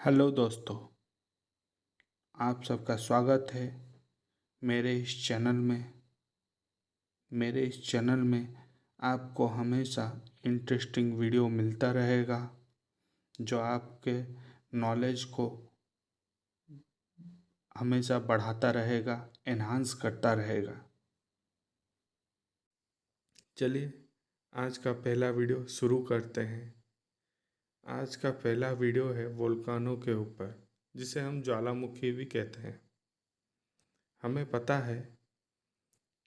Hello दोस्तों, आप सबका स्वागत है मेरे इस चैनल में। मेरे इस चैनल में आपको हमेशा इंटरेस्टिंग वीडियो मिलता रहेगा जो आपके नॉलेज को हमेशा बढ़ाता रहेगा, एनहांस करता रहेगा। चलिए आज का पहला वीडियो शुरू करते हैं। आज का पहला वीडियो है वोल्कानो के ऊपर, जिसे हम ज्वालामुखी भी कहते हैं। हमें पता है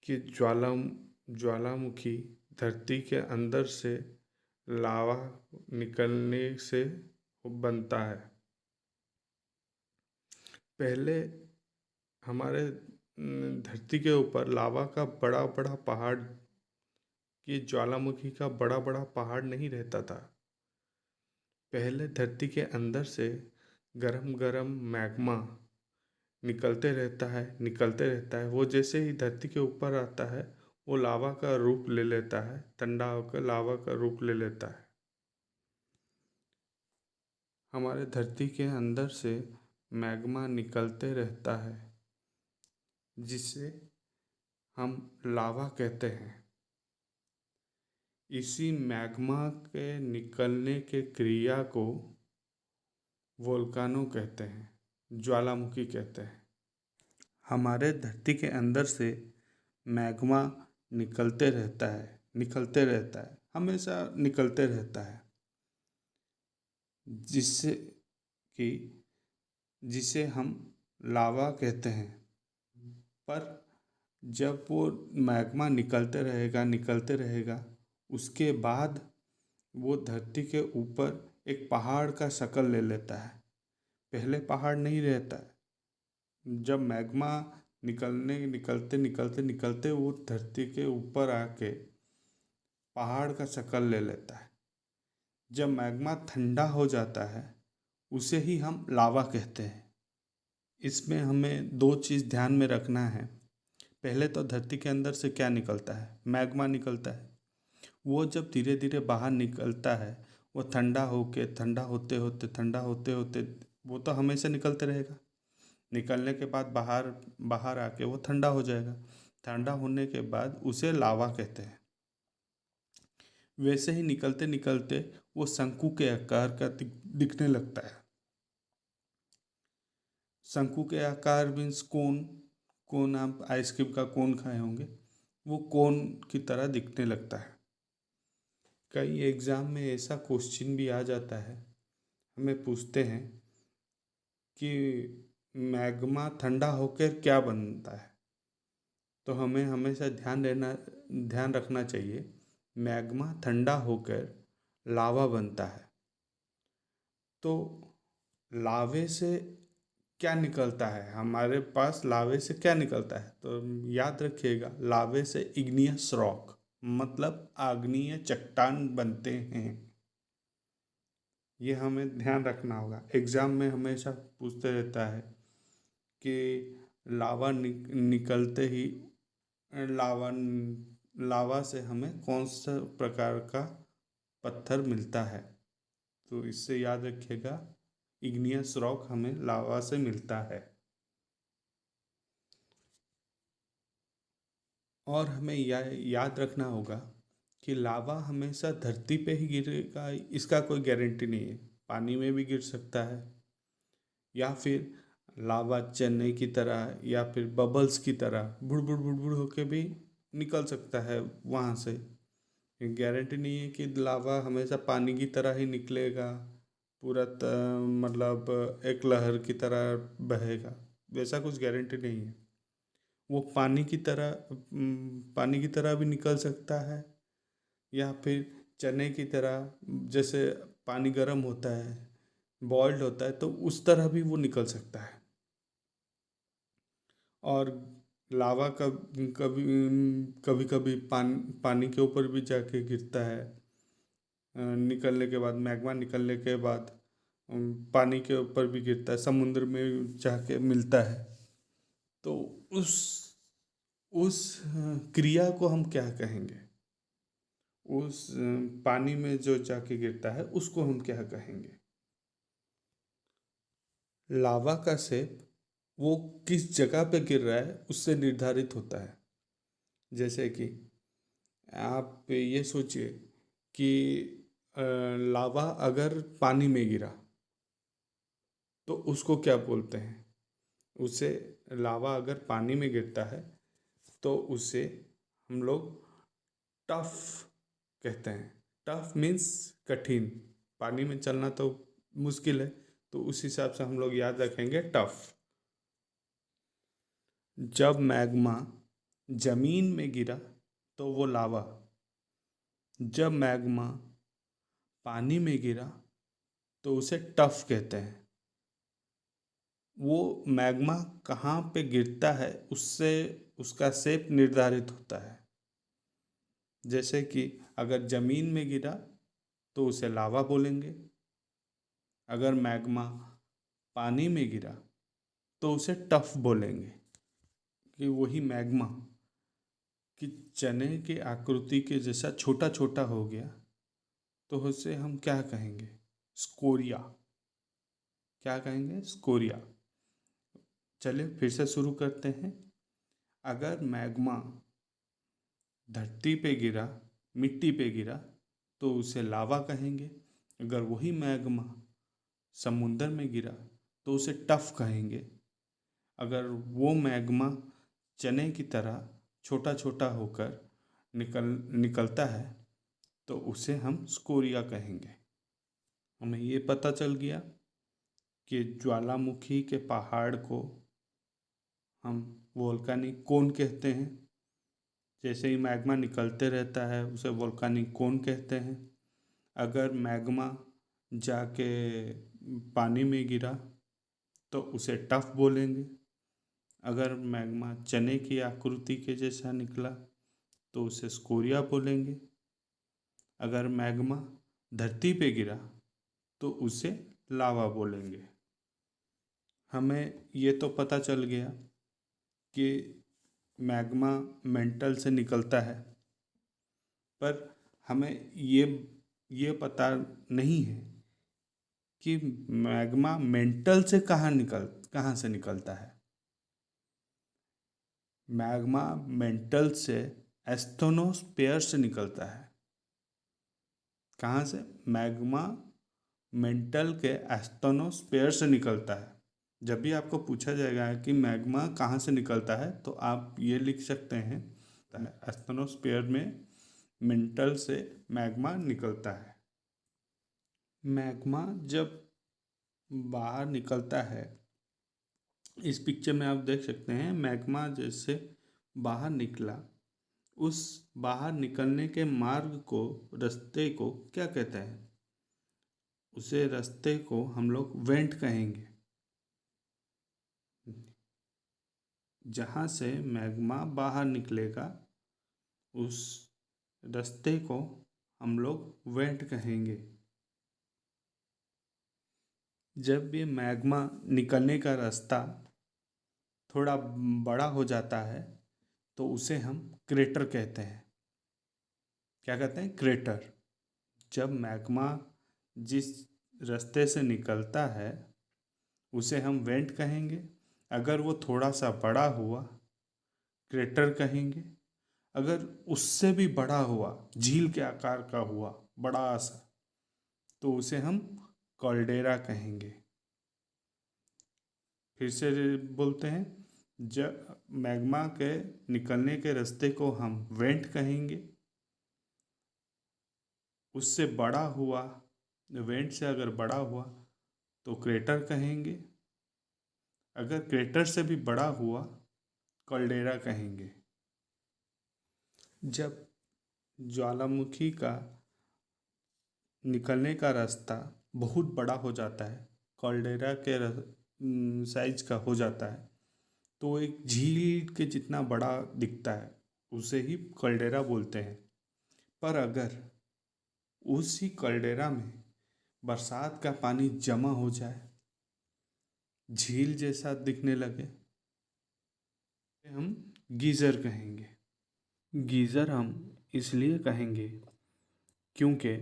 कि ज्वालामुखी धरती के अंदर से लावा निकलने से बनता है। पहले हमारे धरती के ऊपर लावा का बड़ा बड़ा पहाड़, ये ज्वालामुखी का बड़ा बड़ा पहाड़ नहीं रहता था। पहले धरती के अंदर से गरम गरम मैग्मा निकलते रहता है। वो जैसे ही धरती के ऊपर आता है वो लावा का रूप ले लेता है, ठंडा होकर लावा का रूप ले लेता है। हमारे धरती के अंदर से मैग्मा निकलते रहता है, जिसे हम लावा कहते हैं। इसी मैग्मा के निकलने के क्रिया को वोल्कानो कहते हैं, ज्वालामुखी कहते हैं। हमारे धरती के अंदर से मैग्मा निकलते रहता है, हमेशा निकलते रहता है, जिसे हम लावा कहते हैं। पर जब वो मैग्मा निकलते रहेगा, उसके बाद वो धरती के ऊपर एक पहाड़ का शक्ल ले लेता है। पहले पहाड़ नहीं रहता है। जब मैग्मा निकलते वो धरती के ऊपर आके पहाड़ का शक्ल ले लेता है। जब मैग्मा ठंडा हो जाता है उसे ही हम लावा कहते हैं। इसमें हमें दो चीज़ ध्यान में रखना है। पहले तो धरती के अंदर से क्या निकलता है? मैग्मा निकलता है। वो जब धीरे धीरे बाहर निकलता है, वो ठंडा होते होते वो तो हमेशा निकलते रहेगा। निकलने के बाद बाहर आके वो ठंडा हो जाएगा। ठंडा होने के बाद उसे लावा कहते हैं। वैसे ही निकलते निकलते वो शंकु के आकार का दिखने लगता है। शंकु के आकार मीन्स कोन। कोन, आप आइसक्रीम का कोन खाए होंगे, वो कोन की तरह दिखने लगता है। कई एग्ज़ाम में ऐसा क्वेश्चन भी आ जाता है, हमें पूछते हैं कि मैग्मा ठंडा होकर क्या बनता है। तो हमें हमेशा ध्यान रखना चाहिए, मैग्मा ठंडा होकर लावा बनता है। तो लावे से क्या निकलता है? हमारे पास लावे से क्या निकलता है? तो याद रखिएगा, लावे से इग्नियस रॉक मतलब आग्नेय चट्टान बनते हैं। ये हमें ध्यान रखना होगा। एग्ज़ाम में हमेशा पूछते रहता है कि लावा निकलते ही लावा लावा से हमें कौन सा प्रकार का पत्थर मिलता है। तो इससे याद रखिएगा, इग्नियस रॉक हमें लावा से मिलता है। और हमें याद रखना होगा कि लावा हमेशा धरती पे ही गिरेगा, इसका कोई गारंटी नहीं है। पानी में भी गिर सकता है, या फिर लावा चने की तरह या फिर बबल्स की तरह बुड़ बुड़ होके भी निकल सकता है वहाँ से। गारंटी नहीं है कि लावा हमेशा पानी की तरह ही निकलेगा, मतलब एक लहर की तरह बहेगा। वैसा कुछ गारंटी नहीं है। वो पानी की तरह भी निकल सकता है, या फिर चने की तरह, जैसे पानी गर्म होता है, बॉइल्ड होता है, तो उस तरह भी वो निकल सकता है। और लावा कभी कभी कभी पानी के ऊपर भी जाके गिरता है। निकलने के बाद, मैग्मा निकलने के बाद पानी के ऊपर भी गिरता है, समुद्र में जाके मिलता है। तो उस उस क्रिया को हम क्या कहेंगे? उस पानी में जो जाके गिरता है उसको हम क्या कहेंगे? लावा का शेप वो किस जगह पे गिर रहा है उससे निर्धारित होता है। जैसे कि आप ये सोचिए कि लावा अगर पानी में गिरा तो उसको क्या बोलते हैं? उसे लावा अगर पानी में गिरता है तो उसे हम लोग टफ कहते हैं। टफ मीन्स कठिन, पानी में चलना तो मुश्किल है, तो उस हिसाब से हम लोग याद रखेंगे टफ। जब मैग्मा जमीन में गिरा तो वो लावा, जब मैग्मा पानी में गिरा तो उसे टफ कहते हैं। वो मैग्मा कहाँ पे गिरता है उससे उसका शेप निर्धारित होता है। जैसे कि अगर ज़मीन में गिरा तो उसे लावा बोलेंगे, अगर मैग्मा पानी में गिरा तो उसे टफ बोलेंगे। कि वही मैग्मा कि चने के आकृति के जैसा छोटा छोटा हो गया तो उसे हम क्या कहेंगे? स्कोरिया। क्या कहेंगे? स्कोरिया। चलिए फिर से शुरू करते हैं। अगर मैग्मा धरती पे गिरा, मिट्टी पे गिरा तो उसे लावा कहेंगे। अगर वही मैग्मा समुंदर में गिरा तो उसे टफ कहेंगे। अगर वो मैग्मा चने की तरह छोटा छोटा होकर निकलता है तो उसे हम स्कोरिया कहेंगे। हमें ये पता चल गया कि ज्वालामुखी के पहाड़ को हम वोल्केनिक कोन कहते हैं। जैसे ही मैग्मा निकलते रहता है उसे वोल्केनिक कोन कहते हैं। अगर मैग्मा जाके पानी में गिरा तो उसे टफ बोलेंगे। अगर मैग्मा चने की आकृति के जैसा निकला तो उसे स्कोरिया बोलेंगे। अगर मैग्मा धरती पे गिरा तो उसे लावा बोलेंगे। हमें ये तो पता चल गया कि मैग्मा मेंटल से निकलता है, पर हमें ये पता नहीं है कि मैग्मा मेंटल से कहाँ से निकलता है। मैग्मा मेंटल से एस्थोनोस्फेयर से निकलता है। कहाँ से? मैग्मा मेंटल के एस्थोनोस्फेयर से निकलता है। जब भी आपको पूछा जाएगा कि मैग्मा कहाँ से निकलता है तो आप ये लिख सकते हैं एस्थोनोस्फेयर में मेंटल से मैग्मा निकलता है। मैग्मा जब बाहर निकलता है, इस पिक्चर में आप देख सकते हैं मैग्मा जैसे बाहर निकला, उस बाहर निकलने के मार्ग को, रास्ते को क्या कहते हैं? उसे रास्ते को हम लोग वेंट कहेंगे। जहाँ से मैग्मा बाहर निकलेगा उस रास्ते को हम लोग वेंट कहेंगे। जब ये मैग्मा निकलने का रास्ता थोड़ा बड़ा हो जाता है तो उसे हम क्रेटर कहते हैं। क्या कहते हैं? क्रेटर। जब मैग्मा जिस रास्ते से निकलता है उसे हम वेंट कहेंगे। अगर वो थोड़ा सा बड़ा हुआ, क्रेटर कहेंगे। अगर उससे भी बड़ा हुआ, झील के आकार का हुआ बड़ा सा, तो उसे हम कॉल्डेरा कहेंगे। फिर से बोलते हैं, जब मैग्मा के निकलने के रास्ते को हम वेंट कहेंगे। उससे बड़ा हुआ, वेंट से अगर बड़ा हुआ तो क्रेटर कहेंगे। अगर क्रेटर से भी बड़ा हुआ, कॉल्डेरा कहेंगे। जब ज्वालामुखी का निकलने का रास्ता बहुत बड़ा हो जाता है, कॉल्डेरा के साइज का हो जाता है, तो एक झील के जितना बड़ा दिखता है, उसे ही कॉल्डेरा बोलते हैं। पर अगर उसी कॉल्डेरा में बरसात का पानी जमा हो जाए, झील जैसा दिखने लगे, हम गीज़र कहेंगे। गीज़र हम इसलिए कहेंगे क्योंकि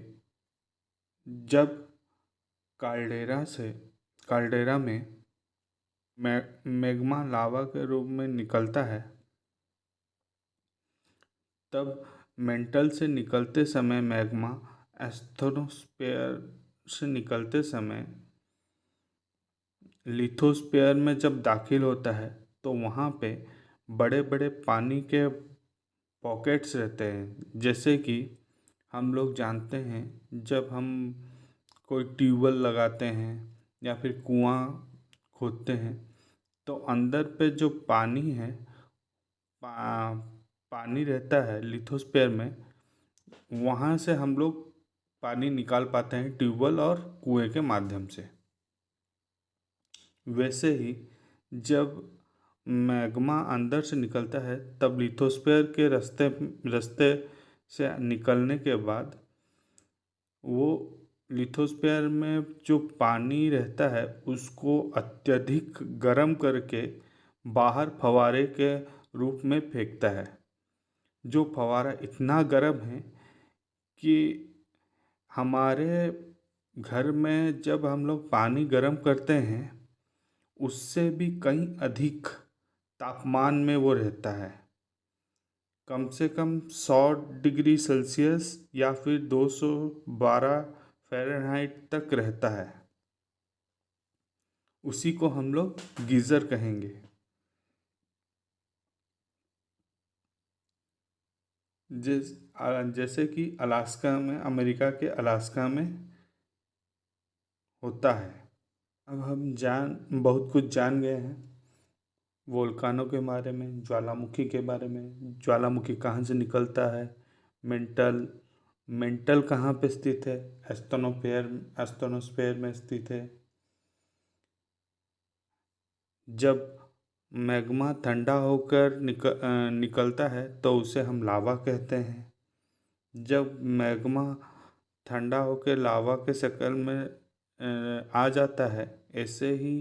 जब काल्डेरा में मैग्मा लावा के रूप में निकलता है, तब मेंटल से निकलते समय मैग्मा एस्थेनोस्फेयर से निकलते समय लिथोस्फेयर में जब दाखिल होता है तो वहाँ पे बड़े बड़े पानी के पॉकेट्स रहते हैं। जैसे कि हम लोग जानते हैं, जब हम कोई ट्यूबवेल लगाते हैं या फिर कुआं खोदते हैं तो अंदर पे जो पानी है, पानी रहता है लिथोस्फेयर में, वहाँ से हम लोग पानी निकाल पाते हैं ट्यूबवेल और कुएं के माध्यम से। वैसे ही जब मैग्मा अंदर से निकलता है तब लिथोस्फेयर के रास्ते से निकलने के बाद वो लिथोस्फेयर में जो पानी रहता है उसको अत्यधिक गर्म करके बाहर फवारे के रूप में फेंकता है। जो फवारा इतना गर्म है कि हमारे घर में जब हम लोग पानी गर्म करते हैं उससे भी कहीं अधिक तापमान में वो रहता है। कम से कम 100 डिग्री सेल्सियस या फिर 212 फ़ारेनहाइट तक रहता है। उसी को हम लोग गीज़र कहेंगे। जैसे कि अलास्का में, अमेरिका के अलास्का में होता है। अब हम बहुत कुछ जान गए हैं वोल्कानों के बारे में, ज्वालामुखी के बारे में, ज्वालामुखी कहाँ से निकलता है, मेंटल कहाँ पे स्थित है, एस्टोनोस्फेयर में स्थित है। जब मैग्मा ठंडा होकर निकलता है तो उसे हम लावा कहते हैं। जब मैग्मा ठंडा होकर लावा के शक्ल में आ जाता है, ऐसे ही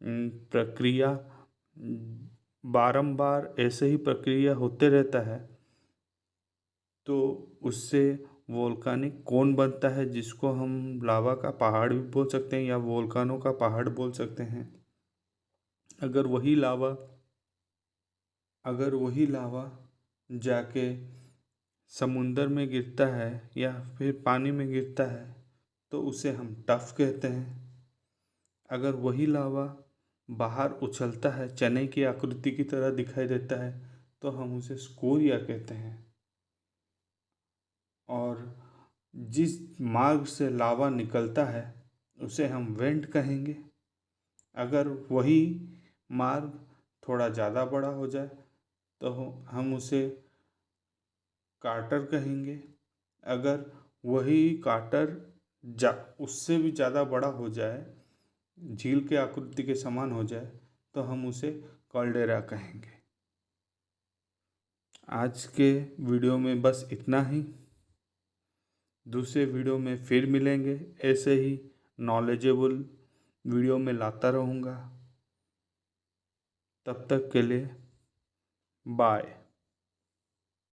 प्रक्रिया बारंबार ऐसे ही प्रक्रिया होते रहता है तो उससे वोल्कानिक कोन बनता है, जिसको हम लावा का पहाड़ भी बोल सकते हैं या वोल्कानों का पहाड़ बोल सकते हैं। अगर वही लावा जाके समुंदर में गिरता है या फिर पानी में गिरता है तो उसे हम टफ कहते हैं। अगर वही लावा बाहर उछलता है, चने की आकृति की तरह दिखाई देता है, तो हम उसे स्कोरिया कहते हैं। और जिस मार्ग से लावा निकलता है उसे हम वेंट कहेंगे। अगर वही मार्ग थोड़ा ज़्यादा बड़ा हो जाए तो हम उसे कार्टर कहेंगे। अगर वही कार्टर उससे भी ज़्यादा बड़ा हो जाए, झील के आकृति के समान हो जाए, तो हम उसे कॉल्डेरा कहेंगे। आज के वीडियो में बस इतना ही। दूसरे वीडियो में फिर मिलेंगे। ऐसे ही नॉलेजेबल वीडियो में लाता रहूँगा। तब तक के लिए बाय।